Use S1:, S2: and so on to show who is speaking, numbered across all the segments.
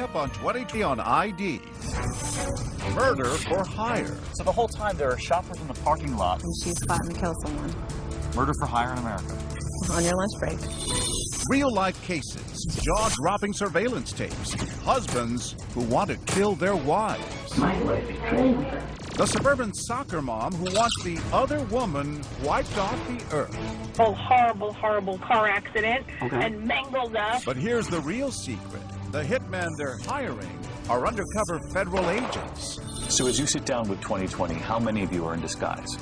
S1: up on 20 on ID. Murder for hire.
S2: So the whole time there are shoppers in the parking lot.
S3: And she's plotting to kill someone.
S2: Murder for hire in America.
S3: On your lunch break.
S1: Real-life cases, jaw-dropping surveillance tapes, husbands who want to kill their wives.
S4: My wife betrayed me.
S1: The suburban soccer mom who wants the other woman wiped off the earth.
S5: Oh, horrible, horrible car accident and mangled us.
S1: But here's the real secret. The hitmen they're hiring are undercover federal agents.
S2: So as you sit down with 2020, how many of you are in disguise?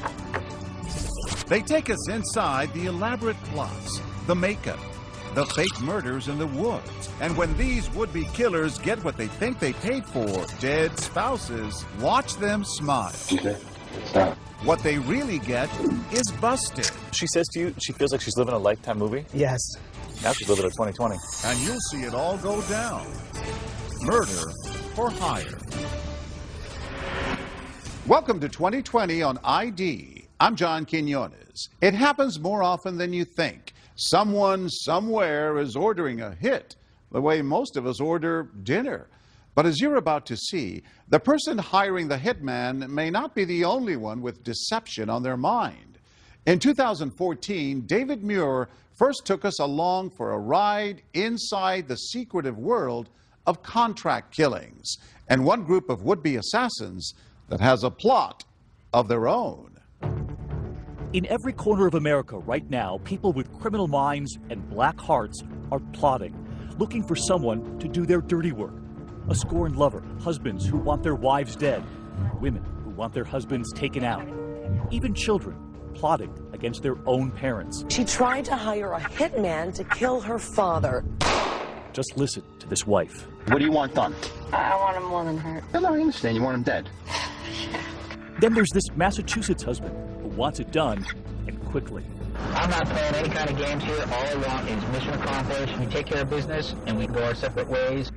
S1: They take us inside the elaborate plots, the makeup, the fake murders in the woods. And when these would-be killers get what they think they paid for, dead spouses, watch them smile.
S6: Okay, stop.
S1: What they really get is busted.
S2: She says to you, she feels like she's living a Lifetime movie?
S7: Yes.
S2: Now she's living a 2020.
S1: And you'll see it all go down. Murder for hire. Welcome to 2020 on ID. I'm John Quinones. It happens more often than you think. Someone somewhere is ordering a hit, the way most of us order dinner. But as you're about to see, the person hiring the hitman may not be the only one with deception on their mind. In 2014, David Muir first took us along for a ride inside the secretive world of contract killings and one group of would-be assassins that has a plot of their own.
S8: In every corner of America right now, people with criminal minds and black hearts are plotting, looking for someone to do their dirty work. A scorned lover, husbands who want their wives dead, women who want their husbands taken out, even children plotting against their own parents.
S9: She tried to hire a hitman to kill her father.
S8: Just listen to this wife.
S6: What do you want done?
S5: I want him more than hurt.
S6: No, I understand. You want him dead.
S8: Then there's this Massachusetts husband who wants it done, and quickly.
S4: I'm not playing any kind of games here. All I want is mission accomplished. We take care of business and we go our separate ways.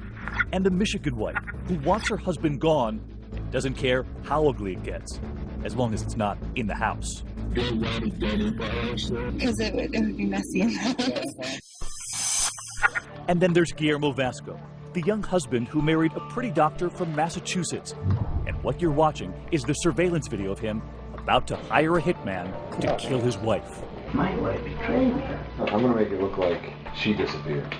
S8: And the Michigan wife who wants her husband gone and doesn't care how ugly it gets, as long as it's not in the house.
S3: Because it would be messy in the house.
S8: And then there's Guillermo Vasco, the young husband who married a pretty doctor from Massachusetts. And what you're watching is the surveillance video of him about to hire a hitman to kill his wife.
S4: My wife betrayed me.
S6: I'm going to make it look like she disappeared.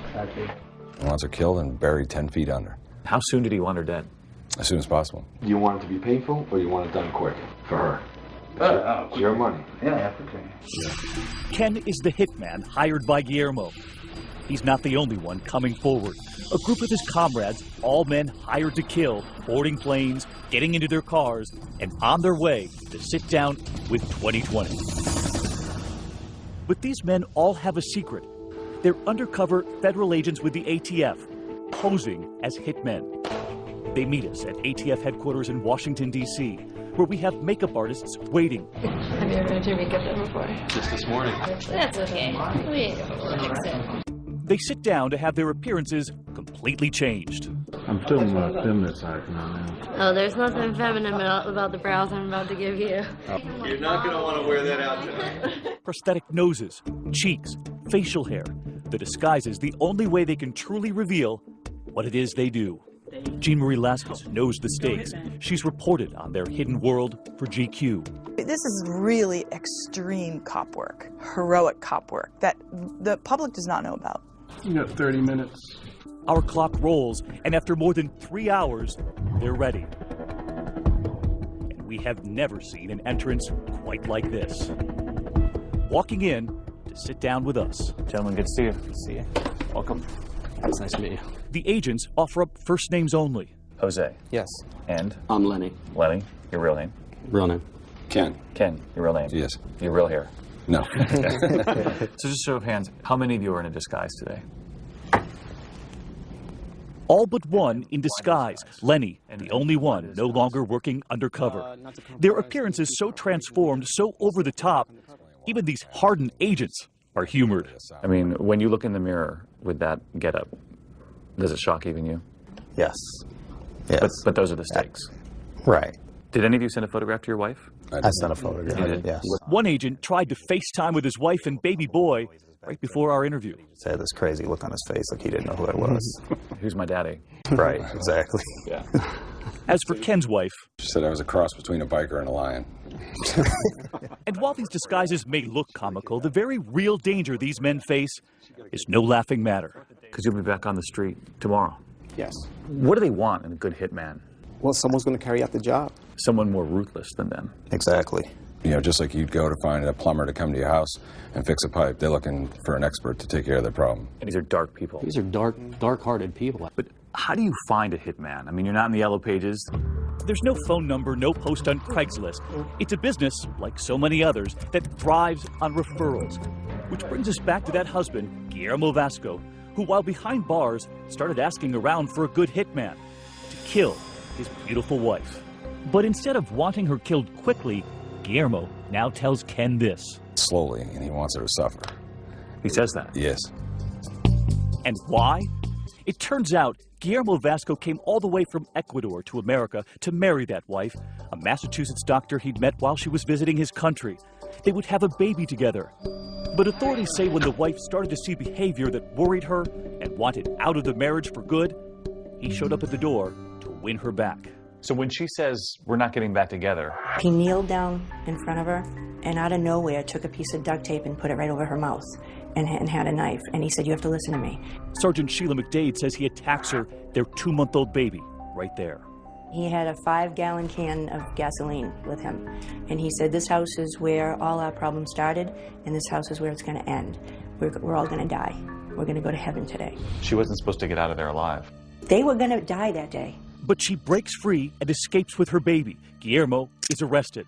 S10: He wants her killed and buried 10 feet under.
S2: How soon did he want her dead?
S10: As soon as possible.
S6: Do you want it to be painful or you want it done quick for her? It's your money.
S4: Yeah, okay.
S8: Ken is the hitman hired by Guillermo. He's not the only one coming forward. A group of his comrades, all men hired to kill, boarding planes, getting into their cars, and on their way to sit down with 2020. But these men all have a secret. They're undercover federal agents with the ATF, posing as hitmen. They meet us at ATF headquarters in Washington, D.C., where we have makeup artists waiting.
S11: Have you ever done your makeup done before?
S6: Just this morning.
S11: That's okay. We fix it.
S8: They sit down to have their appearances completely changed.
S12: I'm still my feminine side now.
S11: Oh, there's nothing feminine about the brows I'm about to give you.
S6: You're not going to want to wear that out tonight.
S8: Prosthetic noses, cheeks, facial hair. The disguise is the only way they can truly reveal what it is they do. Jean Marie Laskus knows the stakes. She's reported on their hidden world for GQ.
S13: This is really extreme cop work, heroic cop work that the public does not know about.
S12: You got 30 minutes.
S8: Our clock rolls, and after more than 3 hours, they're ready. And we have never seen an entrance quite like this. Walking in to sit down with us.
S2: Gentlemen, good to see you. Good to see you. Welcome.
S7: It's nice to meet you.
S8: The agents offer up first names only.
S2: Jose.
S7: Yes.
S2: And?
S7: I'm Lenny.
S2: Lenny. Your real name?
S7: Real name.
S10: Ken.
S2: Ken. Your real name?
S10: Yes.
S2: Your real hair?
S10: No.
S2: So just show of hands, how many of you are in a disguise today?
S8: All but one in disguise. Lenny, the only one no longer working undercover. Their appearances so transformed, so over the top, even these hardened agents are humored.
S2: I mean, when you look in the mirror with that getup, does it shock even you?
S7: Yes. Yes.
S2: But those are the stakes.
S7: Right.
S2: Did any of you send a photograph to your wife?
S7: I sent a photograph, yes.
S8: One agent tried to FaceTime with his wife and baby boy, right before our interview.
S7: He had this crazy look on his face like he didn't know who I was.
S2: Who's my daddy?
S7: Right, exactly.
S2: Yeah.
S8: As for Ken's wife...
S10: She said I was a cross between a biker and a lion.
S8: And while these disguises may look comical, the very real danger these men face is no laughing matter.
S2: Because you'll be back on the street tomorrow.
S14: Yes.
S2: What do they want in a good hitman?
S14: Well, someone's going to carry out the job.
S2: Someone more ruthless than them.
S7: Exactly.
S10: You know, just like you'd go to find a plumber to come to your house and fix a pipe, they're looking for an expert to take care of their problem.
S2: And these are dark people.
S14: These are dark-hearted people.
S2: But how do you find a hitman? I mean, you're not in the yellow pages.
S8: There's no phone number, no post on Craigslist. It's a business, like so many others, that thrives on referrals. Which brings us back to that husband, Guillermo Vasco, who, while behind bars, started asking around for a good hitman to kill his beautiful wife. But instead of wanting her killed quickly, Guillermo now tells Ken this.
S10: Slowly, and he wants her to suffer.
S2: He says that?
S10: Yes.
S8: And why? It turns out Guillermo Vasco came all the way from Ecuador to America to marry that wife, a Massachusetts doctor he'd met while she was visiting his country. They would have a baby together. But authorities say when the wife started to see behavior that worried her and wanted out of the marriage for good, he showed up at the door to win her back.
S2: So when she says, we're not getting back together...
S15: He kneeled down in front of her and out of nowhere took a piece of duct tape and put it right over her mouth and had a knife. And he said, you have to listen to me.
S8: Sergeant Sheila McDade says he attacks her, their 2-month-old baby, right there.
S15: He had a 5-gallon can of gasoline with him. And he said, this house is where all our problems started, and this house is where it's going to end. We're all going to die. We're going to go to heaven today.
S2: She wasn't supposed to get out of there alive.
S15: They were going to die that day.
S8: But she breaks free and escapes with her baby. Guillermo is arrested.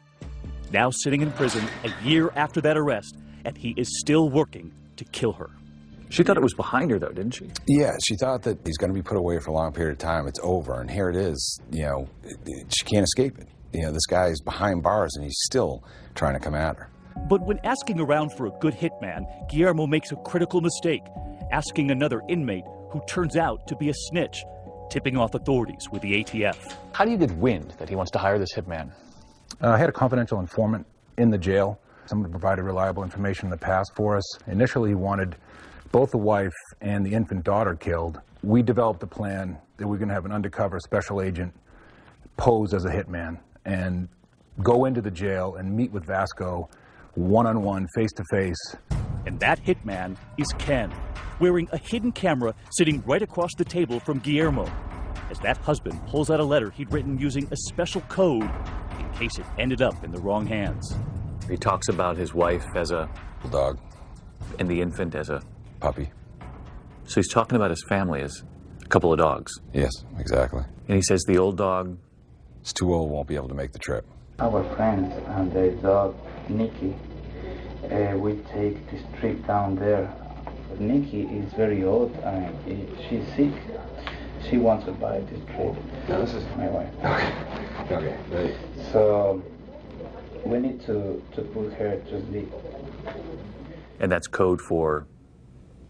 S8: Now sitting in prison a year after that arrest, and he is still working to kill her.
S2: She thought it was behind her, though, didn't she?
S10: Yeah, she thought that he's going to be put away for a long period of time. It's over, and here it is. You know, she can't escape it. You know, this guy is behind bars, and he's still trying to come at her.
S8: But when asking around for a good hitman, Guillermo makes a critical mistake, asking another inmate who turns out to be a snitch, tipping off authorities with the ATF.
S2: How do you get wind that he wants to hire this hitman?
S16: I had a confidential informant in the jail. Someone provided reliable information in the past for us. Initially, he wanted both the wife and the infant daughter killed. We developed a plan that we're going to have an undercover special agent pose as a hitman and go into the jail and meet with Vasco one-on-one, face-to-face.
S8: And that hitman is Ken, wearing a hidden camera sitting right across the table from Guillermo, as that husband pulls out a letter he'd written using a special code in case it ended up in the wrong hands.
S2: He talks about his wife as a
S10: dog
S2: and the infant as a
S10: puppy.
S2: So he's talking about his family as a couple of dogs.
S10: Yes, exactly.
S2: And he says the old dog
S10: is too old, won't be able to make the trip.
S17: Our friends and their dog, Nikki, we take this trip down there. But Nikki is very old and she's sick. She wants to buy this trip.
S6: No, this is
S17: my wife.
S6: Okay. Okay. Right.
S17: So we need to put her to sleep.
S2: And that's code for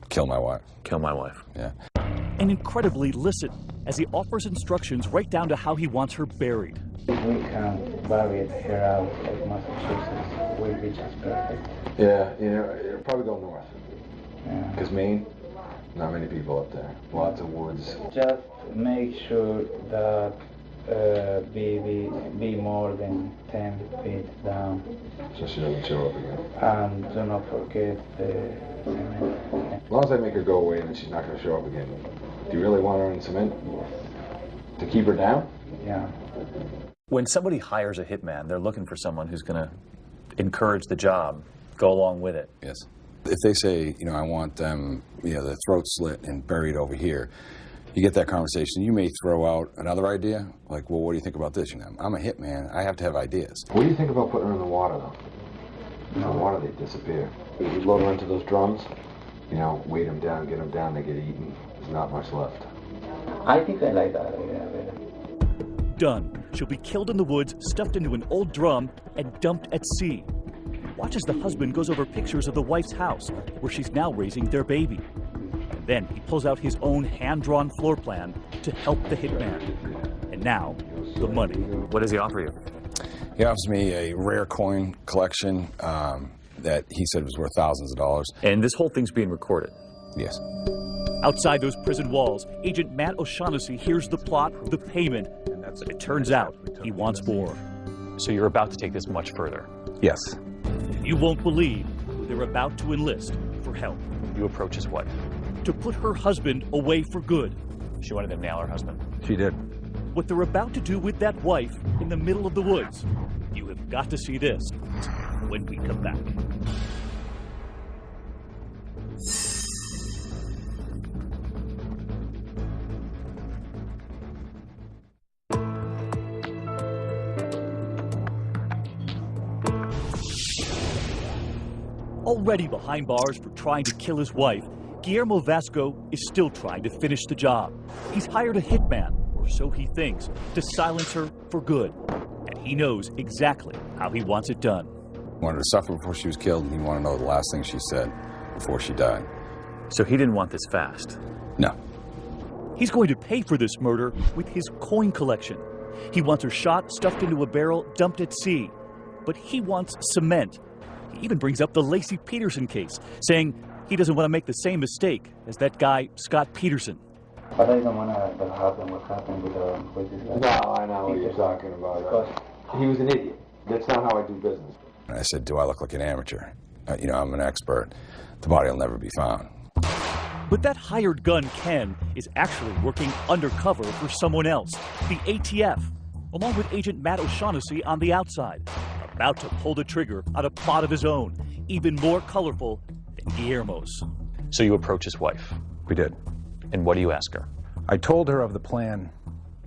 S10: kill my wife.
S2: Kill my wife.
S10: Yeah.
S8: And incredibly listen as he offers instructions right down to how he wants her buried.
S17: We can bury her out of Massachusetts. We'll be just perfect.
S6: Yeah, you know, it'll probably go north.
S17: Yeah.
S6: Because Maine, not many people up there. Lots of woods.
S17: Just make sure that be more than 10 feet down.
S6: So she doesn't show up again.
S17: And do not forget the cement.
S6: As long as I make her go away, then she's not going to show up again. Do you really want her in cement? To keep her down?
S17: Yeah.
S2: When somebody hires a hitman, they're looking for someone who's going to encourage the job, go along with it.
S10: Yes. If they say, you know, I want them, you know, the throat slit and buried over here, you get that conversation. You may throw out another idea, like, well, what do you think about this? You know, I'm a hitman. I have to have ideas.
S6: What do you think about putting her in the water, though? In the water, they disappear. You load her into those drums, you know, weight them down, get them down, they get eaten. There's not much left.
S17: I think I like that. Yeah.
S8: Done. She'll be killed in the woods, stuffed into an old drum, and dumped at sea. Watch as the husband goes over pictures of the wife's house, where she's now raising their baby. And then he pulls out his own hand-drawn floor plan to help the hitman. And now, the money.
S2: What does he offer you?
S10: He offers me a rare coin collection, that he said was worth thousands of dollars.
S2: And this whole thing's being recorded.
S10: Yes.
S8: Outside those prison walls, Agent Matt O'Shaughnessy hears the plot, the payment, but it turns out he wants more.
S2: So you're about to take this much further?
S16: Yes.
S8: You won't believe who they're about to enlist for help.
S2: You approach his wife.
S8: To put her husband away for good.
S2: She wanted to nail her husband.
S16: She did.
S8: What they're about to do with that wife in the middle of the woods. You have got to see this when we come back. Already behind bars for trying to kill his wife, Guillermo Vasco is still trying to finish the job. He's hired a hitman, or so he thinks, to silence her for good. And he knows exactly how he wants it done.
S10: He wanted to suffer before she was killed, and he wanted to know the last thing she said before she died.
S2: So he didn't want this fast?
S10: No.
S8: He's going to pay for this murder with his coin collection. He wants her shot, stuffed into a barrel, dumped at sea. But he wants cement. He even brings up the Lacey Peterson case, saying he doesn't want to make the same mistake as that guy, Scott Peterson.
S17: But I don't want that happen, what happened with this guy.
S6: No, I know what you're talking about. He was an idiot. That's not how I do business.
S10: And I said, do I look like an amateur? I'm an expert. The body will never be found.
S8: But that hired gun, Ken, is actually working undercover for someone else, the ATF, along with Agent Matt O'Shaughnessy on the outside, about to pull the trigger on a plot of his own, even more colorful than Guillermo's.
S2: So you approach his wife?
S16: We did.
S2: And what do you ask her?
S16: I told her of the plan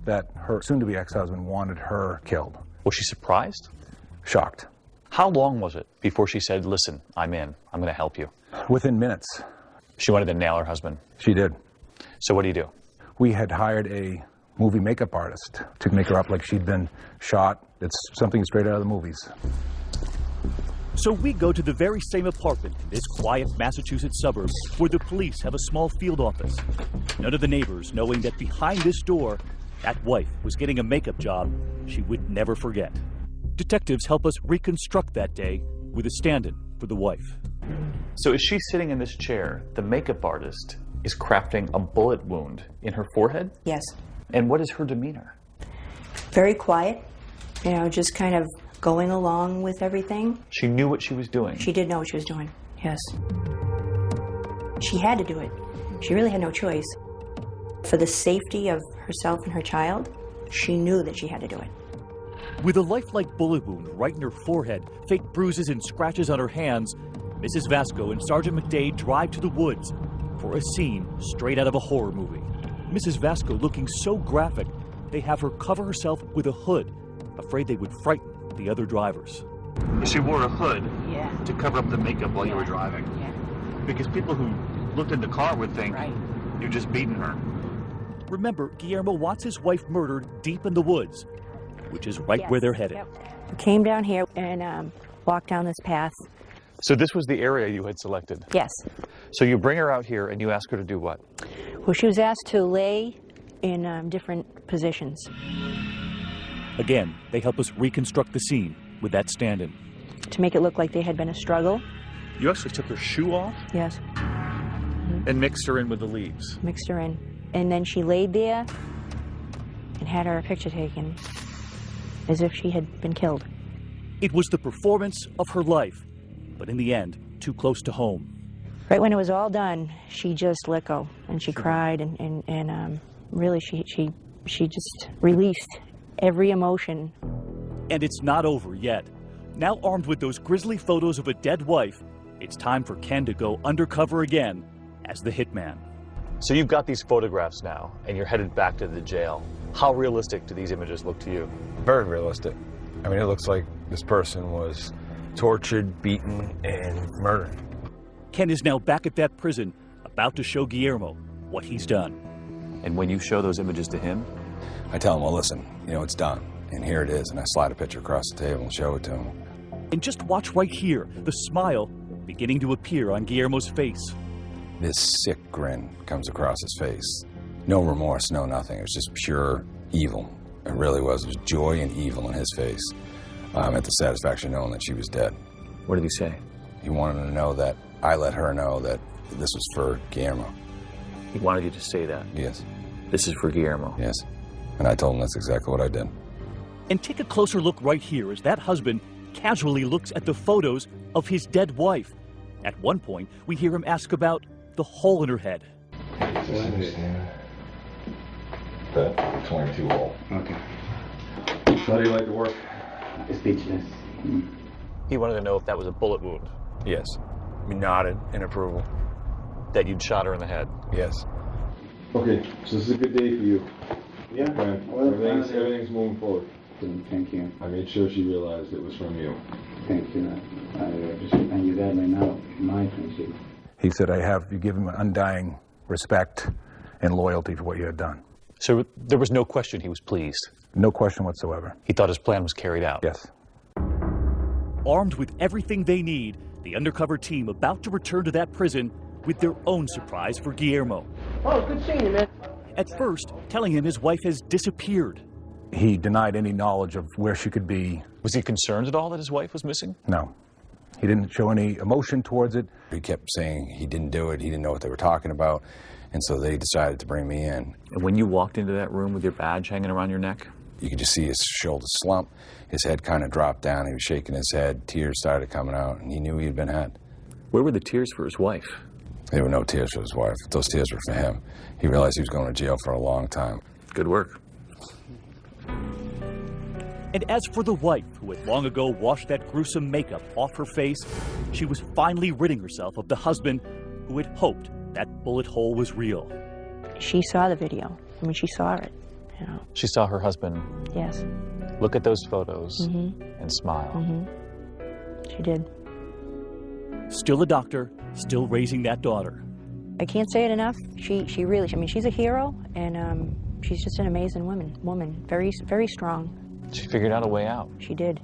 S16: that her soon-to-be ex-husband wanted her killed.
S2: Was she surprised?
S16: Shocked.
S2: How long was it before she said, listen, I'm in, I'm going to help you?
S16: Within minutes.
S2: She wanted to nail her husband?
S16: She did.
S2: So what do you do?
S16: We had hired a movie makeup artist to make her up like she'd been shot. It's something straight out of the movies.
S8: So we go to the very same apartment in this quiet Massachusetts suburb where the police have a small field office. None of the neighbors knowing that behind this door, that wife was getting a makeup job she would never forget. Detectives help us reconstruct that day with a stand-in for the wife.
S2: So as she's sitting in this chair, the makeup artist is crafting a bullet wound in her forehead?
S15: Yes.
S2: And what is her demeanor?
S15: Very quiet, just kind of going along with everything.
S2: She knew what she was doing?
S15: She did know what she was doing, yes. She had to do it. She really had no choice. For the safety of herself and her child, she knew that she had to do it.
S8: With a lifelike bullet wound right in her forehead, fake bruises and scratches on her hands, Mrs. Vasco and Sergeant McDade drive to the woods for a scene straight out of a horror movie. Mrs. Vasco looking so graphic, they have her cover herself with a hood, afraid they would frighten the other drivers.
S2: She wore a hood
S3: Yeah.
S2: to cover up the makeup while you were driving.
S3: Yeah.
S2: Because people who looked in the car would think you're just beating her.
S8: Remember, Guillermo wants his wife murdered deep in the woods, which is right where they're headed.
S15: We came down here and walked down this path.
S2: So this was the area you had selected?
S15: Yes.
S2: So you bring her out here and you ask her to do what?
S15: Well, she was asked to lay in different positions.
S8: Again, they help us reconstruct the scene with that stand-in.
S15: To make it look like there had been a struggle.
S2: You actually took her shoe off?
S15: Yes.
S2: And mixed her in with the leaves?
S15: Mixed her in. And then she laid there and had her picture taken as if she had been killed.
S8: It was the performance of her life, but in the end, too close to home.
S15: Right when it was all done, she just let go and she cried and really she just released every emotion.
S8: And it's not over yet. Now armed with those grisly photos of a dead wife, it's time for Ken to go undercover again as the hitman.
S2: So you've got these photographs now, and you're headed back to the jail. How realistic do these images look to you?
S6: Very realistic. I mean, it looks like this person was tortured, beaten, and murdered.
S8: Ken is now back at that prison, about to show Guillermo what he's done.
S2: And when you show those images to him?
S10: I tell him, well, listen, it's done. And here it is. And I slide a picture across the table and show it to him.
S8: And just watch right here, the smile beginning to appear on Guillermo's face.
S10: This sick grin comes across his face. No remorse, no nothing. It was just pure evil. It really was. It was joy and evil in his face. At the satisfaction knowing that she was dead.
S2: What did he say?
S10: He wanted to know that I let her know that this was for Guillermo.
S2: He wanted you to say that?
S10: Yes.
S2: This is for Guillermo?
S10: Yes. And I told him that's exactly what I did.
S8: And take a closer look right here as that husband casually looks at the photos of his dead wife. At one point, we hear him ask about the hole in her head.
S6: That 22 hole.
S17: Okay.
S6: How do you like to work?
S17: Speechless.
S2: He wanted to know if that was a bullet wound.
S10: Yes. We nodded in approval.
S2: That you'd shot her in the head.
S10: Yes.
S6: Okay, so this is a good day for you.
S17: Yeah.
S6: Okay.
S17: Well,
S6: Everything's moving forward.
S17: Thank you.
S6: I made sure she realized it was from you.
S17: Thank you. I appreciate, and you got me now, my friendship.
S16: He said, you give him undying respect and loyalty for what you had done.
S2: So there was no question he was pleased?
S16: No question whatsoever.
S2: He thought his plan was carried out?
S16: Yes.
S8: Armed with everything they need, the undercover team about to return to that prison with their own surprise for Guillermo.
S4: Oh, good seeing you, man.
S8: At first, telling him his wife has disappeared.
S16: He denied any knowledge of where she could be.
S2: Was he concerned at all that his wife was missing?
S16: No. He didn't show any emotion towards it.
S10: He kept saying he didn't do it, he didn't know what they were talking about, and so they decided to bring me in.
S2: And when you walked into that room with your badge hanging around your neck?
S10: You could just see his shoulders slump, his head kind of dropped down, he was shaking his head, tears started coming out, and he knew he had been had.
S2: Where were the tears for his wife?
S10: There were no tears for his wife. Those tears were for him. He realized he was going to jail for a long time.
S2: Good work.
S8: And as for the wife, who had long ago washed that gruesome makeup off her face, she was finally ridding herself of the husband who had hoped that bullet hole was real.
S15: She saw the video. I mean, she saw it, you know.
S2: She saw her husband.
S15: Yes.
S2: Look at those photos and smile.
S15: She did.
S8: Still a doctor, still raising that daughter.
S15: I can't say it enough. She really, I mean, she's a hero, and she's just an amazing woman. Very, very strong.
S2: She figured out a way out.
S15: She did.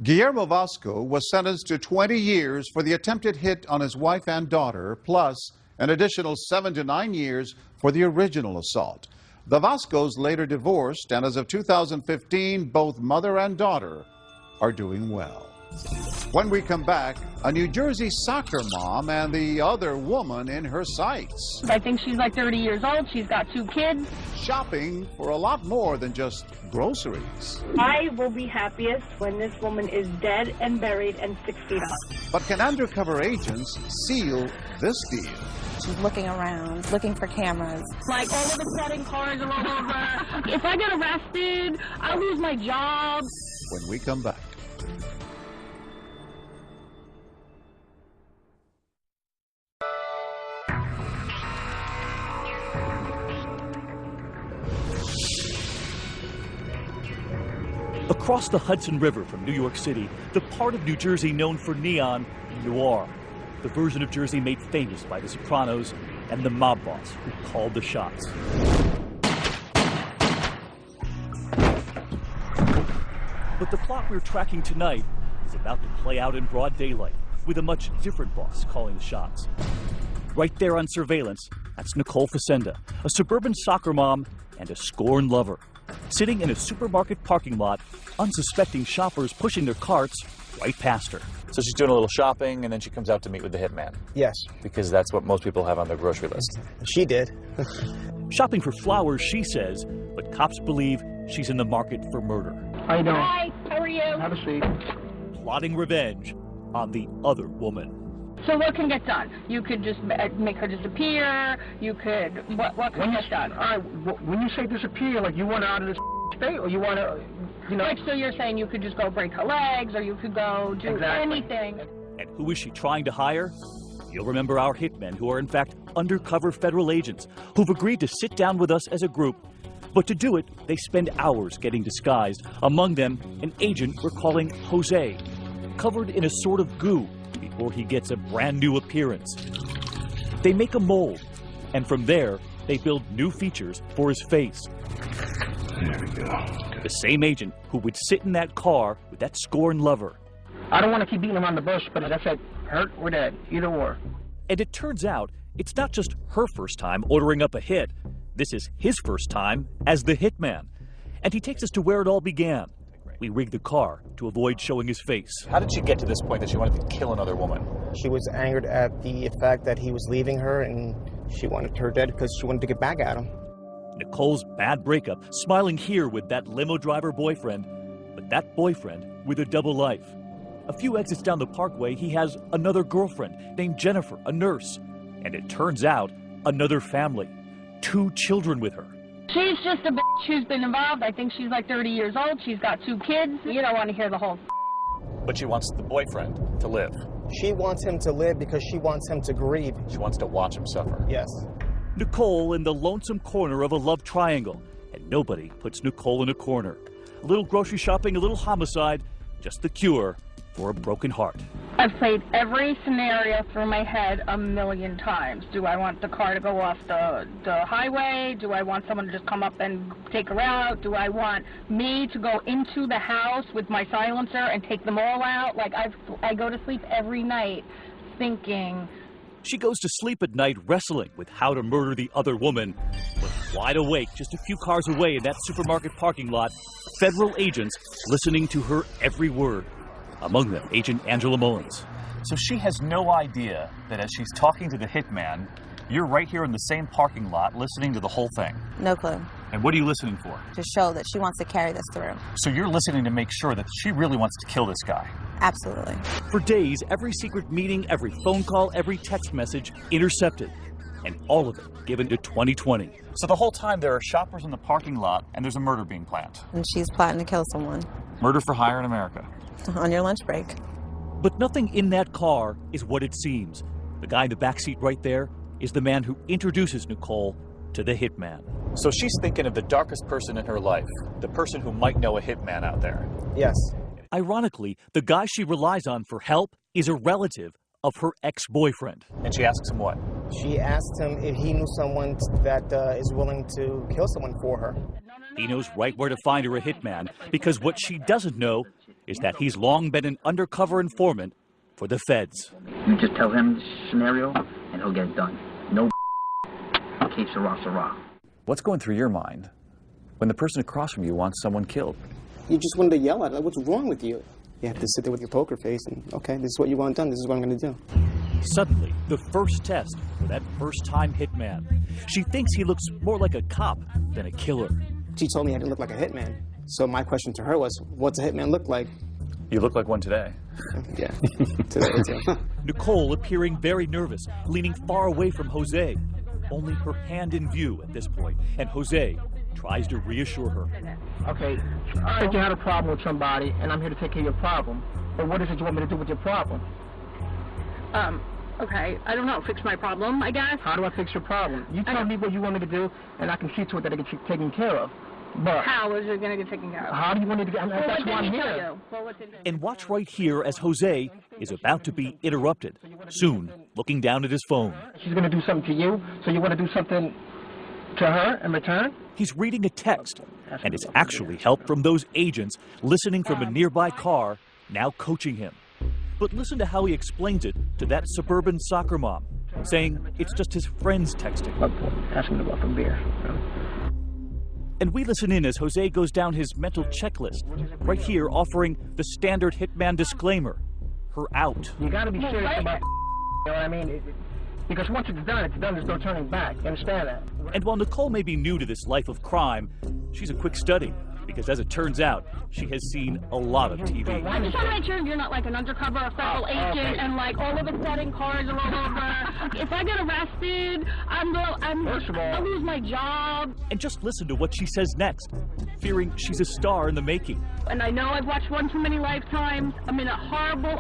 S1: Guillermo Vasco was sentenced to 20 years for the attempted hit on his wife and daughter, plus an additional 7 to 9 years for the original assault. The Vascos later divorced, and as of 2015, both mother and daughter are doing well. When we come back, a New Jersey soccer mom and the other woman in her sights.
S5: I think she's like 30 years old. She's got 2 kids.
S1: Shopping for a lot more than just groceries.
S5: I will be happiest when this woman is dead and buried and 6 feet up.
S1: But can undercover agents seal this deal?
S3: She's looking around, looking for cameras.
S5: Like all of the sweating cars are all over. If I get arrested, I'll lose my job.
S1: When we come back.
S8: Across the Hudson River from New York City, the part of New Jersey known for neon, noir, the version of Jersey made famous by The Sopranos and the mob boss who called the shots. But the plot we're tracking tonight is about to play out in broad daylight with a much different boss calling the shots. Right there on surveillance, that's Nicole Facenda, a suburban soccer mom and a scorned lover. Sitting in a supermarket parking lot, unsuspecting shoppers pushing their carts right past her.
S2: So she's doing a little shopping, and then she comes out to meet with the hitman.
S14: Yes.
S2: Because that's what most people have on their grocery list.
S14: She did.
S8: Shopping for flowers, she says, but cops believe she's in the market for murder.
S4: How you doing?
S5: Hi, how are you?
S4: Have a seat.
S8: Plotting revenge on the other woman.
S5: So what can get done? You could just make her disappear. You could, what can get done?
S4: All right, when you say disappear, like you want her out of this state, or you want to, you know?
S5: Like, so you're saying you could just go break her legs, or you could go do anything.
S8: And who is she trying to hire? You'll remember our hitmen, who are in fact undercover federal agents, who've agreed to sit down with us as a group. But to do it, they spend hours getting disguised. Among them, an agent we're calling Jose, covered in a sort of goo before he gets a brand new appearance. They make a mold, and from there, they build new features for his face.
S6: There we go.
S8: The same agent who would sit in that car with that scorned lover.
S4: I don't want to keep beating around the bush, but as I said, hurt or dead, either or.
S8: And it turns out, it's not just her first time ordering up a hit. This is his first time as the hitman. And he takes us to where it all began, We rigged the car to avoid showing his face.
S2: How did she get to this point that she wanted to kill another woman?
S14: She was angered at the fact that he was leaving her, and she wanted her dead because she wanted to get back at him.
S8: Nicole's bad breakup, smiling here with that limo driver boyfriend, but that boyfriend with a double life. A few exits down the parkway, he has another girlfriend named Jennifer, a nurse. And it turns out, another family. 2 children with her.
S5: She's just a bitch who's been involved. I think she's like 30 years old. She's got 2 kids. You don't want to hear the whole.
S2: But she wants the boyfriend to live.
S14: She wants him to live because she wants him to grieve.
S2: She wants to watch him suffer.
S14: Yes.
S8: Nicole in the lonesome corner of a love triangle. And nobody puts Nicole in a corner. A little grocery shopping, a little homicide. Just the cure for a broken heart.
S5: I've played every scenario through my head a million times. Do I want the car to go off the highway? Do I want someone to just come up and take her out? Do I want me to go into the house with my silencer and take them all out? Like, I go to sleep every night thinking.
S8: She goes to sleep at night wrestling with how to murder the other woman. But wide awake, just a few cars away in that supermarket parking lot, federal agents listening to her every word. Among them, Agent Angela Mullins.
S2: So she has no idea that as she's talking to the hitman, you're right here in the same parking lot listening to the whole thing.
S3: No clue.
S2: And what are you listening for?
S3: To show that she wants to carry this through.
S2: So you're listening to make sure that she really wants to kill this guy.
S3: Absolutely.
S8: For days, every secret meeting, every phone call, every text message intercepted. And all of it given to 2020.
S2: So the whole time there are shoppers in the parking lot and there's a murder being planned.
S3: And she's plotting to kill someone.
S2: Murder for hire in America.
S3: On your lunch break.
S8: But nothing in that car is what it seems. The guy in the backseat right there is the man who introduces Nicole to the hitman.
S2: So she's thinking of the darkest person in her life, the person who might know a hitman out there.
S14: Yes.
S8: Ironically, the guy she relies on for help is a relative of her ex-boyfriend.
S2: And she asks him what?
S14: She asked him if he knew someone that is willing to kill someone for her.
S8: He knows right where to find her a hitman, because what she doesn't know is that he's long been an undercover informant for the feds.
S4: You just tell him the scenario, and he'll get it done. No keeps Sarah.
S2: What's going through your mind when the person across from you wants someone killed?
S14: You just wanted to yell at her. What's wrong with you? You have to sit there with your poker face and, okay, this is what you want done. This is what I'm going to do.
S8: Suddenly, the first test for that first-time hitman. She thinks he looks more like a cop than a killer.
S14: She told me I didn't look like a hitman. So my question to her was, what's a hitman look like?
S2: You look like one today.
S14: Yeah, today too.
S8: Nicole appearing very nervous, leaning far away from Jose. Only her hand in view at this point, and Jose tries to reassure her.
S18: Okay, I think you had a problem with somebody, and I'm here to take care of your problem. But what is it you want me to do with your problem?
S5: Okay, I don't know, fix my problem, I guess.
S18: How do I fix your problem? You tell me what you want me to do, and I can see to it that it gets taken care of. But
S5: how is it going to get taken care of?
S18: How do you want it to get? That's why I'm here.
S8: And watch right here as Jose is about to be interrupted. Soon, looking down at his phone.
S18: She's going to do something to you, so you want to do something to her in return?
S8: He's reading a text, and it's actually help from those agents listening from a nearby car, now coaching him. But listen to how he explains it to that suburban soccer mom, saying it's just his friends texting.
S18: Asking about some beer.
S8: And we listen in as Jose goes down his mental checklist, right here offering the standard hitman disclaimer, her out.
S18: You got to be serious about you know what I mean? Because once it's done, there's no turning back. You understand that?
S8: And while Nicole may be new to this life of crime, she's a quick study, because as it turns out, she has seen a lot of TV.
S5: I just want to make sure you're not like an undercover or federal agent and like all of a sudden cars are all over. If I get arrested, I'll lose my job.
S8: And just listen to what she says next, fearing she's a star in the making.
S5: And I know I've watched one too many Lifetimes. I'm in a horrible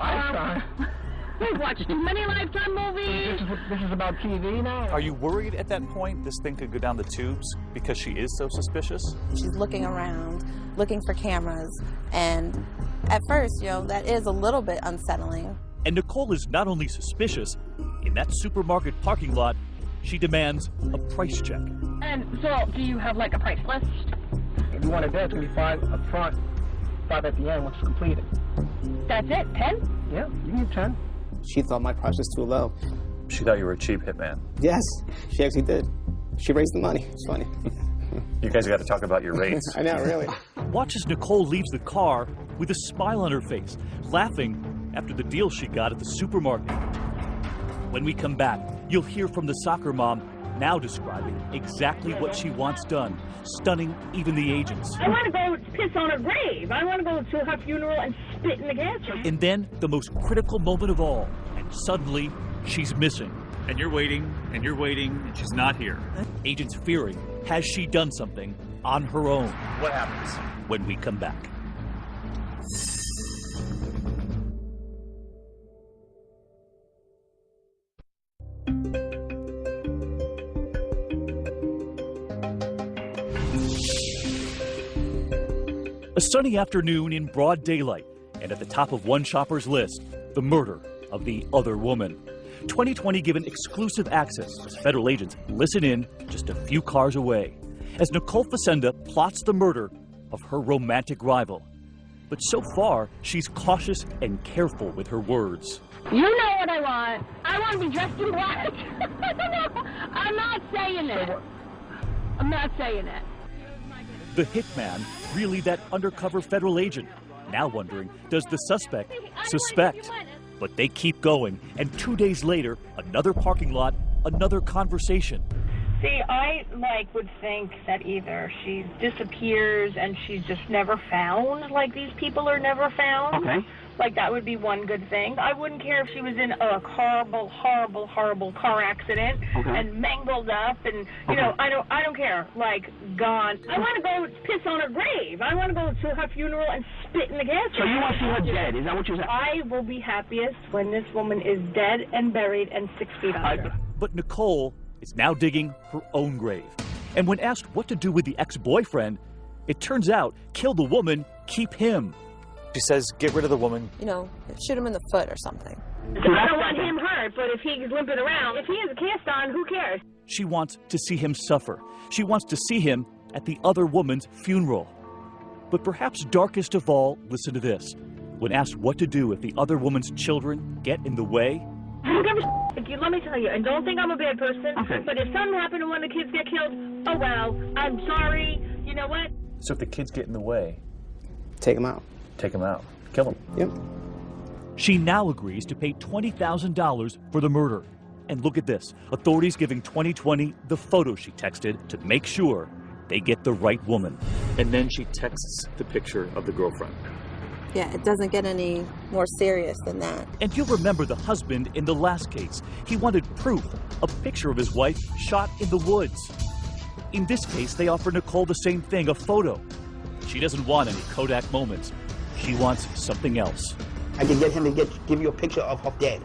S5: I've watched too many Lifetime movies.
S18: This is about TV now?
S2: Are you worried at that point this thing could go down the tubes because she is so suspicious?
S3: She's looking around, looking for cameras, and at first, that is a little bit unsettling.
S8: And Nicole is not only suspicious, in that supermarket parking lot, she demands a price check.
S5: And so, do you have like a price list?
S18: If you want it there, it's going to be 5 up front, 5 at the end once it's completed.
S5: That's it? 10?
S18: Yeah, you can get 10.
S14: She thought my price was too low.
S2: She thought you were a cheap hitman.
S14: Yes, she actually did. She raised the money. It's funny.
S2: You guys got to talk about your rates.
S14: I know, really.
S8: Watch as Nicole leaves the car with a smile on her face, laughing after the deal she got at the supermarket. When we come back, you'll hear from the soccer mom now describing exactly what she wants done, stunning even the agents.
S5: I want to go piss on her grave. I want to go to her funeral and spit in the gas ring.
S8: And then the most critical moment of all, and suddenly she's missing. And you're waiting, and you're waiting, and she's not here. Agents fearing, has she done something on her own? What happens when we come back? A sunny afternoon in broad daylight, and at the top of one shopper's list, the murder of the other woman. 2020 given exclusive access as federal agents listen in just a few cars away, as Nicole Facenda plots the murder of her romantic rival. But so far, she's cautious and careful with her words.
S5: You know what I want. I want to be dressed in black. I'm not saying it. I'm not saying it.
S8: The hitman, really that undercover federal agent, now wondering, does the suspect suspect? But they keep going, and 2 days later, another parking lot, another conversation.
S5: See, I would think that either she disappears and she's just never found, like these people are never found.
S18: Okay.
S5: Like that would be one good thing. I wouldn't care if she was in a horrible, horrible, horrible car accident and mangled up, and you know, I don't care. Like gone. I want to go piss on her grave. I want to go to her funeral and spit in the gas ring.
S18: So you want to see her dead? Is that what you're saying?
S5: I will be happiest when this woman is dead and buried and 6 feet under.
S8: But Nicole is now digging her own grave. And when asked what to do with the ex-boyfriend, it turns out, kill the woman, keep him. She says, get rid of the woman.
S3: You know, shoot him in the foot or something.
S5: I don't want him hurt, but if he's limping around, if he has a cast on, who cares?
S8: She wants to see him suffer. She wants to see him at the other woman's funeral. But perhaps darkest of all, listen to this. When asked what to do if the other woman's children get in the way,
S5: I don't give a shit. Let me tell you, and don't think I'm a bad person, but if something happened and one of the kids get killed, oh well, I'm sorry, you know what?
S2: So if the kids get in the way,
S14: take them out.
S2: Take them out. Kill them.
S14: Yep.
S8: She now agrees to pay $20,000 for the murder. And look at this. Authorities giving 2020 the photo she texted to make sure they get the right woman. And then she texts the picture of the girlfriend.
S3: Yeah, it doesn't get any more serious than that.
S8: And you'll remember the husband in the last case. He wanted proof, a picture of his wife shot in the woods. In this case, they offer Nicole the same thing, a photo. She doesn't want any Kodak moments. She wants something else.
S14: I can get him to give you a picture of her dead.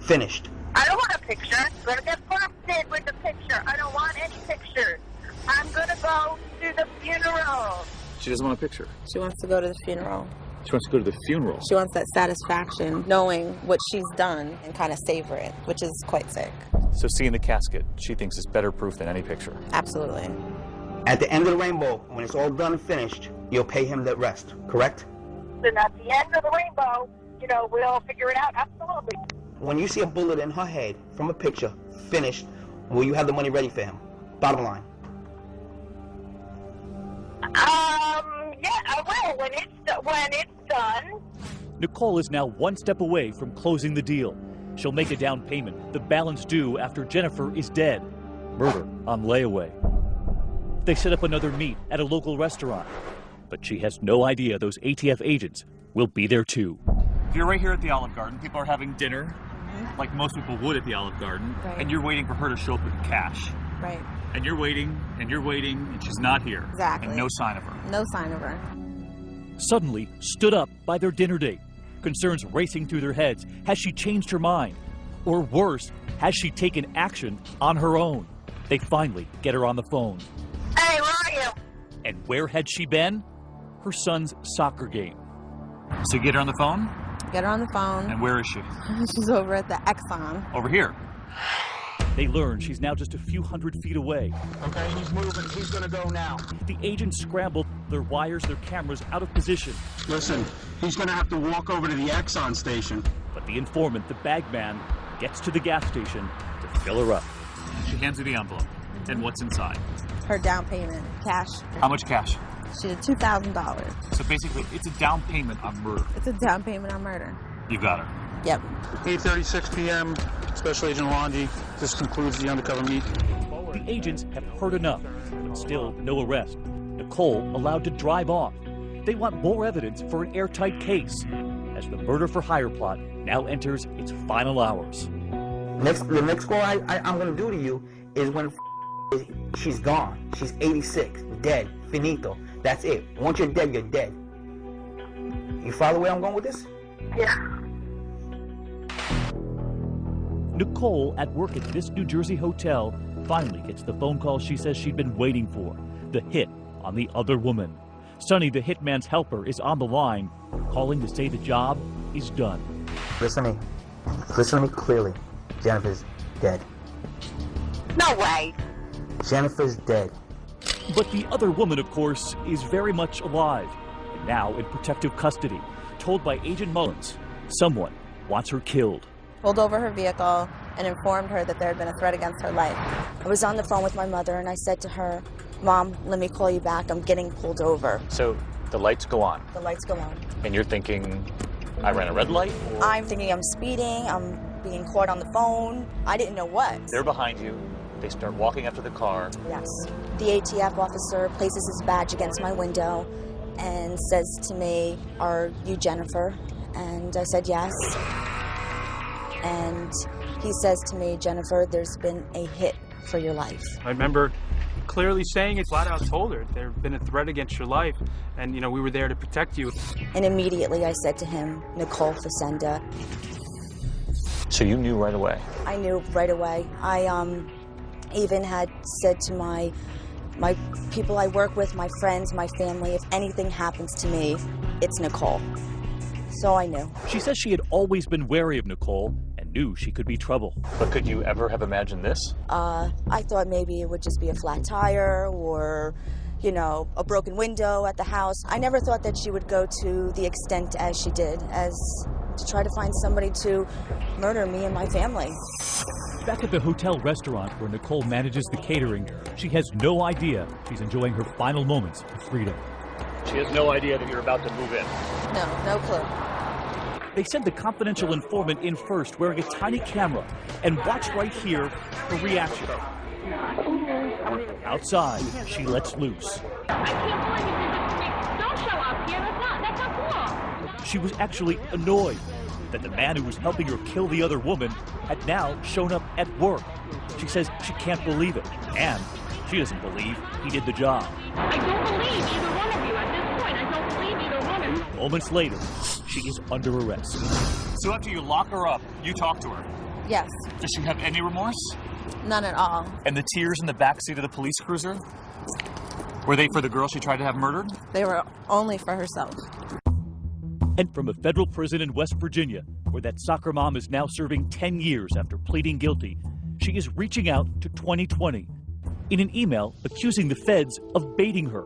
S14: Finished.
S19: I don't want a picture. I'm going to get busted with the picture. I don't want any pictures. I'm going to go to the funeral.
S2: She doesn't want a picture.
S3: She wants to go to the funeral.
S2: She wants to go to the funeral.
S3: She wants that satisfaction, knowing what she's done and kind of savor it, which is quite sick.
S2: So seeing the casket, she thinks is better proof than any picture.
S3: Absolutely.
S14: At the end of the rainbow, when it's all done and finished, you'll pay him the rest, correct?
S19: Then at the end of the rainbow, you know, we'll figure it out. Absolutely.
S14: When you see a bullet in her head from a picture, finished, will you have the money ready for him? Bottom line.
S19: Yeah, I will when it's done.
S8: Nicole is now one step away from closing the deal. She'll make a down payment, the balance due after Jennifer is dead. Murder on layaway. They set up another meet at a local restaurant. But she has no idea those ATF agents will be there too. You're right here at the Olive Garden. People are having dinner, like most people would at the Olive Garden.
S3: Right.
S8: And you're waiting for her to show up with cash.
S3: Right.
S8: And you're waiting, and she's not here.
S3: Exactly.
S8: And no sign of her.
S3: No sign of her.
S8: Suddenly stood up by their dinner date. Concerns racing through their heads. Has she changed her mind? Or worse, has she taken action on her own? They finally get her on the phone.
S19: Hey, where are you?
S8: And where had she been? Her son's soccer game. So get her on the phone?
S3: Get her on the phone.
S8: And where is she?
S3: She's over at the Exxon.
S8: Over here. They learn she's now just a few hundred feet away.
S18: Okay, he's moving. He's going to go now.
S8: The agents scrambled their wires, their cameras out of position.
S18: Listen, he's going to have to walk over to the Exxon station.
S8: But the informant, the bag man, gets to the gas station to fill her up. She hands her the envelope. And what's inside?
S3: Her down payment, cash.
S8: How much cash?
S3: She did $2,000.
S8: So basically, it's a down payment on murder.
S3: It's a down payment on murder.
S8: You got her.
S3: Yep.
S20: 8:36 p.m. Special Agent Longi. This concludes the undercover meeting.
S8: The agents have heard enough, but still no arrest. Nicole allowed to drive off. They want more evidence for an airtight case, as the murder for hire plot now enters its final hours.
S4: The next call I'm gonna do to you is when she's gone. She's 86, dead, finito. That's it. Once you're dead, you're dead. You follow where I'm going with this?
S19: Yeah.
S8: Nicole, at work at this New Jersey hotel, finally gets the phone call she says she'd been waiting for. The hit on the other woman. Sonny, the hitman's helper, is on the line, calling to say the job is done.
S4: Listen to me. Listen to me clearly. Jennifer's dead.
S19: No way.
S4: Jennifer's dead.
S8: But the other woman, of course, is very much alive, and now in protective custody, told by Agent Mullins someone wants her killed.
S3: Pulled over her vehicle and informed her that there had been a threat against her life.
S15: I was on the phone with my mother and I said to her, Mom, let me call you back. I'm getting pulled over.
S2: So the lights go on.
S15: The lights go on.
S2: And you're thinking, I ran a red light? Or...
S15: I'm thinking I'm speeding. I'm being caught on the phone. I didn't know what.
S2: They're behind you. They start walking up to the car.
S15: Yes. The ATF officer places his badge against my window and says to me, "Are you Jennifer?" And I said yes. And he says to me, "Jennifer, there's been a hit for your life."
S20: I remember clearly saying it, flat out told her there had been a threat against your life, and you know we were there to protect you.
S15: And immediately I said to him, "Nicole Facenda."
S2: So you knew right away?
S15: I knew right away. I even had said to my people I work with, my friends, my family, if anything happens to me, it's Nicole. So I knew.
S8: She says she had always been wary of Nicole and knew she could be trouble.
S2: But could you ever have imagined this?
S15: I thought maybe it would just be a flat tire or, you know, a broken window at the house. I never thought that she would go to the extent as she did, as to try to find somebody to murder me and my family.
S8: Back at the hotel restaurant where Nicole manages the catering, she has no idea she's enjoying her final moments of freedom. She has no idea that you're about to move in.
S3: No clue.
S8: They sent the confidential informant in first, wearing a tiny camera, and watch right here her reaction. Outside, she lets loose.
S5: I can't believe you don't show up here. That's not cool.
S8: She was actually annoyed that the man who was helping her kill the other woman had now shown up at work. She says she can't believe it, and she doesn't believe he did the job.
S5: I don't believe either one of you at this point. I don't believe either woman.
S8: Moments later, she is under arrest. So after you lock her up, you talk to her?
S3: Yes.
S8: Does she have any remorse?
S3: None at all.
S8: And the tears in the backseat of the police cruiser? Were they for the girl she tried to have murdered?
S3: They were only for herself.
S8: And from a federal prison in West Virginia, where that soccer mom is now serving 10 years after pleading guilty, she is reaching out to 2020 in an email accusing the feds of baiting her.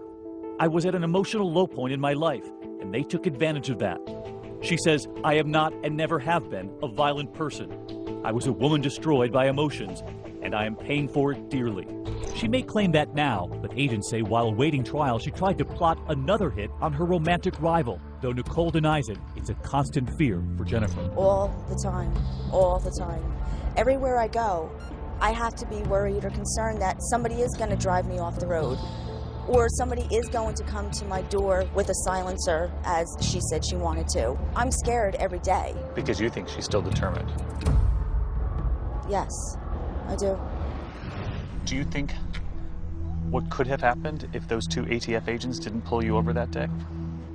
S8: "I was at an emotional low point in my life, and they took advantage of that." She says, "I am not and never have been a violent person. I was a woman destroyed by emotions, and I am paying for it dearly." She may claim that now, but agents say while awaiting trial, she tried to plot another hit on her romantic rival. Though Nicole denies it, it's a constant fear for Jennifer.
S15: All the time. All the time. Everywhere I go, I have to be worried or concerned that somebody is going to drive me off the road, or somebody is going to come to my door with a silencer, as she said she wanted to. I'm scared every day.
S2: Because you think she's still determined?
S15: Yes, I do.
S2: Do you think what could have happened if those two ATF agents didn't pull you over that day?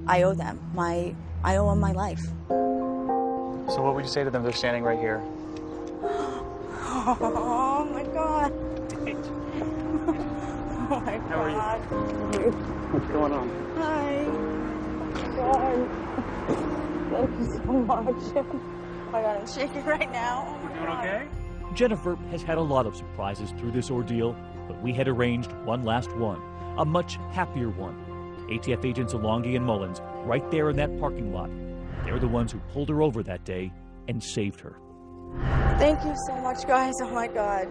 S15: I owe them. I owe them my life.
S2: So what would you say to them? They're standing right here.
S15: Oh my God. Oh my
S20: How are
S15: God.
S20: you? What's going on?
S15: Hi. God. Thank you so much. Oh my God, I'm shaking right now. Oh my
S20: Doing
S15: God.
S20: okay?
S8: Jennifer has had a lot of surprises through this ordeal, but we had arranged one last one, a much happier one. ATF agents Alongi and Mullins, right there in that parking lot. They're the ones who pulled her over that day and saved her.
S15: Thank you so much, guys. Oh my God.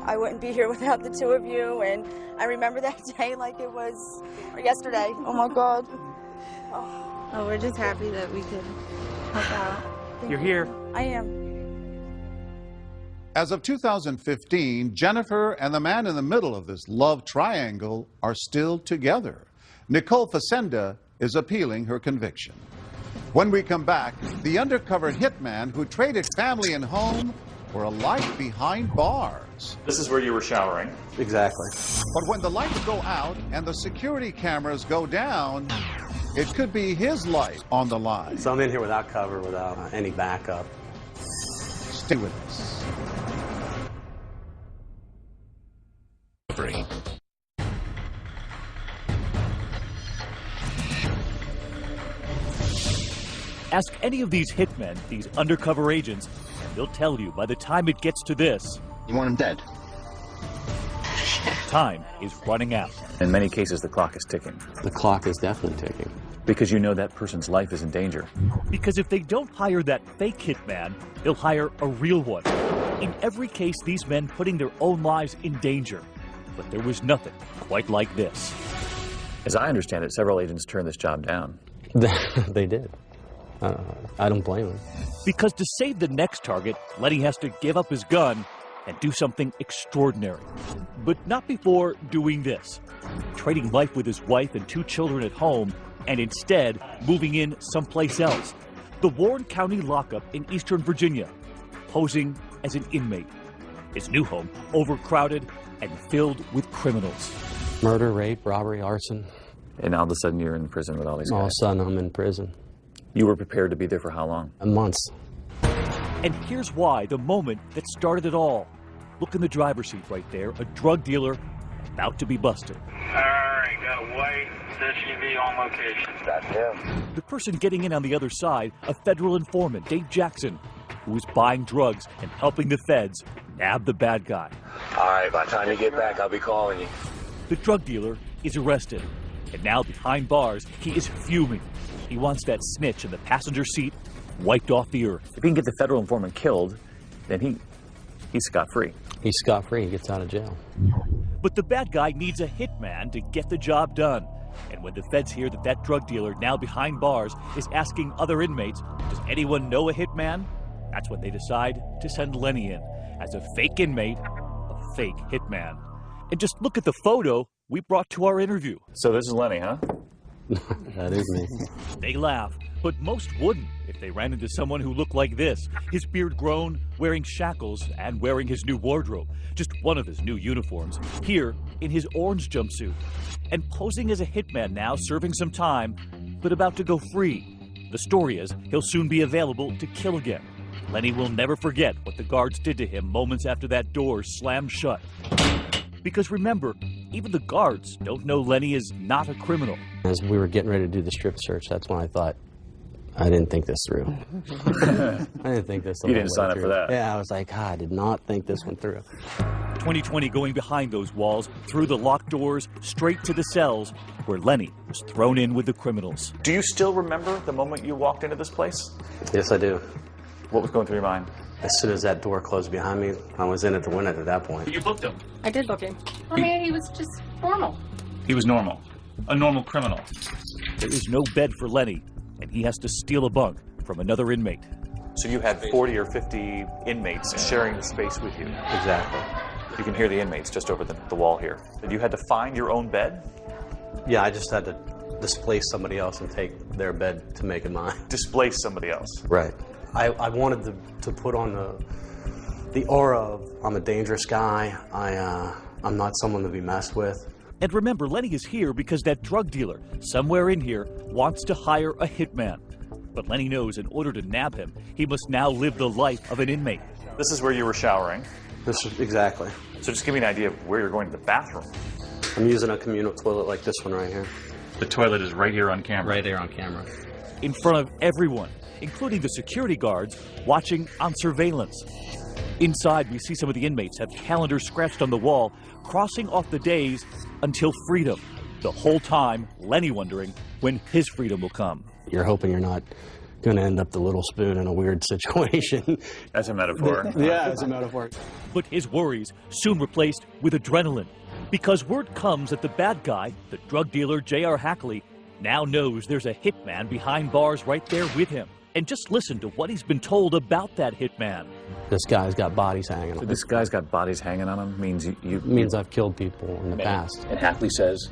S3: I wouldn't be here without the two of you, and I remember that day like it was yesterday. Oh my God. Oh, we're just happy that we could help out.
S20: You're here.
S3: I am.
S1: As of 2015, Jennifer and the man in the middle of this love triangle are still together. Nicole Facenda is appealing her conviction. When we come back, the undercover hitman who traded family and home for a life behind bars.
S2: This is where you were showering.
S7: Exactly.
S1: But when the lights go out and the security cameras go down, it could be his life on the line.
S7: So I'm in here without cover, without any backup.
S1: Stay with us.
S8: Ask any of these hitmen, these undercover agents, and they'll tell you by the time it gets to this,
S14: You want him dead?
S8: time is running out.
S2: In many cases, the clock is ticking.
S7: The clock is definitely ticking.
S2: Because you know that person's life is in danger.
S8: Because if they don't hire that fake hitman, they'll hire a real one. In every case, these men putting their own lives in danger. But there was nothing quite like this.
S2: As I understand it, several agents turned this job down.
S7: They did. I don't blame them.
S8: Because to save the next target, Lenny has to give up his gun and do something extraordinary. But not before doing this. Trading life with his wife and 2 children at home, and instead moving in someplace else. The Warren County lockup in Eastern Virginia, posing as an inmate. His new home overcrowded and filled with criminals.
S7: Murder, rape, robbery, arson.
S2: And all of a sudden you're in prison with all these guys.
S7: All of a sudden I'm in prison.
S2: You were prepared to be there for how long?
S7: Months.
S8: And here's why, the moment that started it all. Look in the driver's seat right there, a drug dealer about to be busted.
S21: Alright, got a white SUV on location. That's him.
S8: The person getting in on the other side, a federal informant, Dave Jackson, who was buying drugs and helping the feds nab the bad guy.
S21: Alright, by the time you get back, I'll be calling you.
S8: The drug dealer is arrested, and now behind bars, he is fuming. He wants that snitch in the passenger seat wiped off the earth.
S2: If he can get the federal informant killed, then he's scot-free.
S7: He's scot-free. He gets out of jail.
S8: But the bad guy needs a hitman to get the job done. And when the feds hear that that drug dealer, now behind bars, is asking other inmates, does anyone know a hitman? That's when they decide to send Lenny in as a fake inmate, a fake hitman. And just look at the photo we brought to our interview.
S2: So this is Lenny, huh?
S7: That is me.
S8: They laugh, but most wouldn't if they ran into someone who looked like this. His beard grown, wearing shackles, and wearing his new wardrobe. Just one of his new uniforms. Here, in his orange jumpsuit. And posing as a hitman now, serving some time, but about to go free. The story is, he'll soon be available to kill again. Lenny will never forget what the guards did to him moments after that door slammed shut. Because remember, even the guards don't know Lenny is not a criminal.
S7: As we were getting ready to do the strip search, that's when I thought, I didn't think this through. I didn't think this through.
S2: You didn't sign up for that.
S7: Yeah, I was like, I did not think this one through.
S8: 2020 going behind those walls, through the locked doors, straight to the cells, where Lenny was thrown in with the criminals.
S2: Do you still remember the moment you walked into this place?
S7: Yes, I do.
S2: What was going through your mind?
S7: As soon as that door closed behind me, I was in it to win it at that point.
S2: You booked him.
S3: I did book him.
S5: I mean, he was just normal.
S2: He was normal. A normal criminal.
S8: There is no bed for Lenny, and he has to steal a bunk from another inmate.
S2: So you had 40 or 50 inmates sharing the space with you.
S7: Exactly.
S2: You can hear the inmates just over the wall here. And you had to find your own bed?
S7: Yeah, I just had to displace somebody else and take their bed to make it mine.
S2: Displace somebody else?
S7: Right. I wanted to put on the aura of I'm a dangerous guy. I'm not someone to be messed with.
S8: And remember, Lenny is here because that drug dealer, somewhere in here, wants to hire a hitman. But Lenny knows in order to nab him, he must now live the life of an inmate.
S2: This is where you were showering.
S7: Exactly.
S2: So just give me an idea of where you're going to the bathroom.
S7: I'm using a communal toilet like this one right here.
S2: The toilet is right here on camera.
S7: Right there on camera.
S8: In front of everyone, including the security guards, watching on surveillance. Inside, we see some of the inmates have calendars scratched on the wall, crossing off the days until freedom. The whole time, Lenny wondering when his freedom will come.
S7: You're hoping you're not going to end up the little spoon in a weird situation.
S2: As a metaphor.
S7: Yeah, as a metaphor.
S8: But his worries soon replaced with adrenaline, because word comes that the bad guy, the drug dealer J.R. Hackley, now knows there's a hitman behind bars right there with him. And just listen to what he's been told about that hitman.
S7: This guy's got bodies hanging on him.
S2: This guy's got bodies hanging on him means
S7: means I've killed people in the past.
S2: And Hackley says?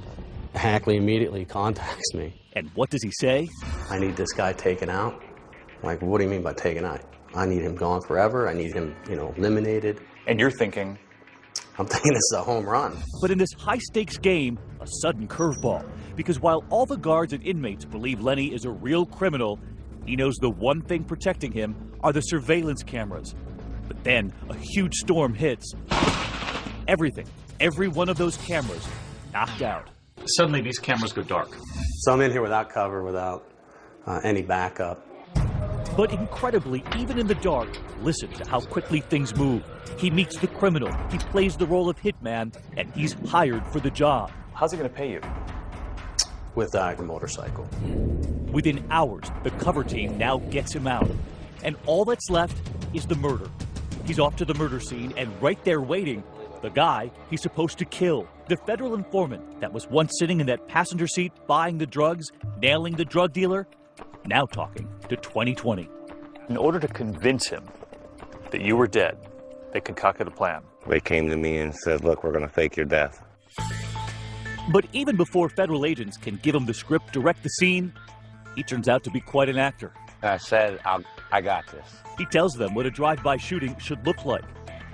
S7: Hackley immediately contacts me.
S8: And what does he say?
S7: I need this guy taken out. Like, what do you mean by taken out? I need him gone forever. I need him, eliminated.
S2: And you're thinking?
S7: I'm thinking this is a home run.
S8: But in this high-stakes game, a sudden curveball. Because while all the guards and inmates believe Lenny is a real criminal, he knows the one thing protecting him are the surveillance cameras. But then a huge storm hits. Everything, every one of those cameras, knocked out.
S2: Suddenly these cameras go dark.
S7: So I'm in here without cover, without any backup.
S8: But incredibly, even in the dark, listen to how quickly things move. He meets the criminal, he plays the role of hitman, and he's hired for the job.
S2: How's he going to pay you?
S7: With a motorcycle.
S8: Within hours, the cover team now gets him out. And all that's left is the murder. He's off to the murder scene, and right there waiting, the guy he's supposed to kill. The federal informant that was once sitting in that passenger seat buying the drugs, nailing the drug dealer, now talking to 2020.
S2: In order to convince him that you were dead, they concocted a plan.
S9: They came to me and said, look, we're going to fake your death.
S8: But even before federal agents can give him the script, direct the scene, he turns out to be quite an actor.
S9: I said, I got this.
S8: He tells them what a drive-by shooting should look like.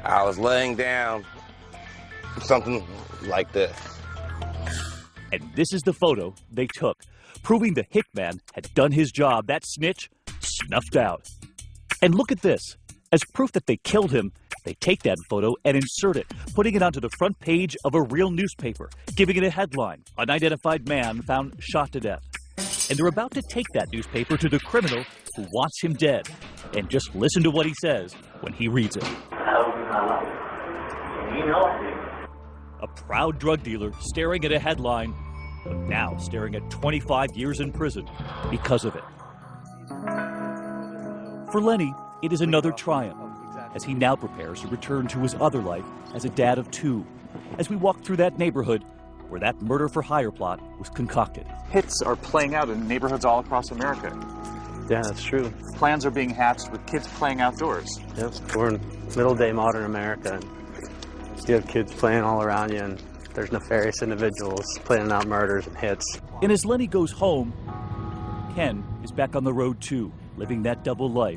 S9: I was laying down, something like this.
S8: And this is the photo they took, proving the hitman had done his job. That snitch snuffed out. And look at this. As proof that they killed him, they take that photo and insert it, putting it onto the front page of a real newspaper, giving it a headline, "Unidentified man found shot to death." And they're about to take that newspaper to the criminal who wants him dead. And just listen to what he says when he reads it. A proud drug dealer staring at a headline, but now staring at 25 years in prison because of it. For Lenny, it is another triumph, as he now prepares to return to his other life as a dad of two, as we walk through that neighborhood where that murder-for-hire plot was concocted.
S2: Hits are playing out in neighborhoods all across America.
S7: Yeah, that's true.
S2: Plans are being hatched with kids playing outdoors.
S7: Yep, we're in middle-day modern America. And you have kids playing all around you, and there's nefarious individuals planning out murders and hits.
S8: And as Lenny goes home, Ken is back on the road too, living that double life.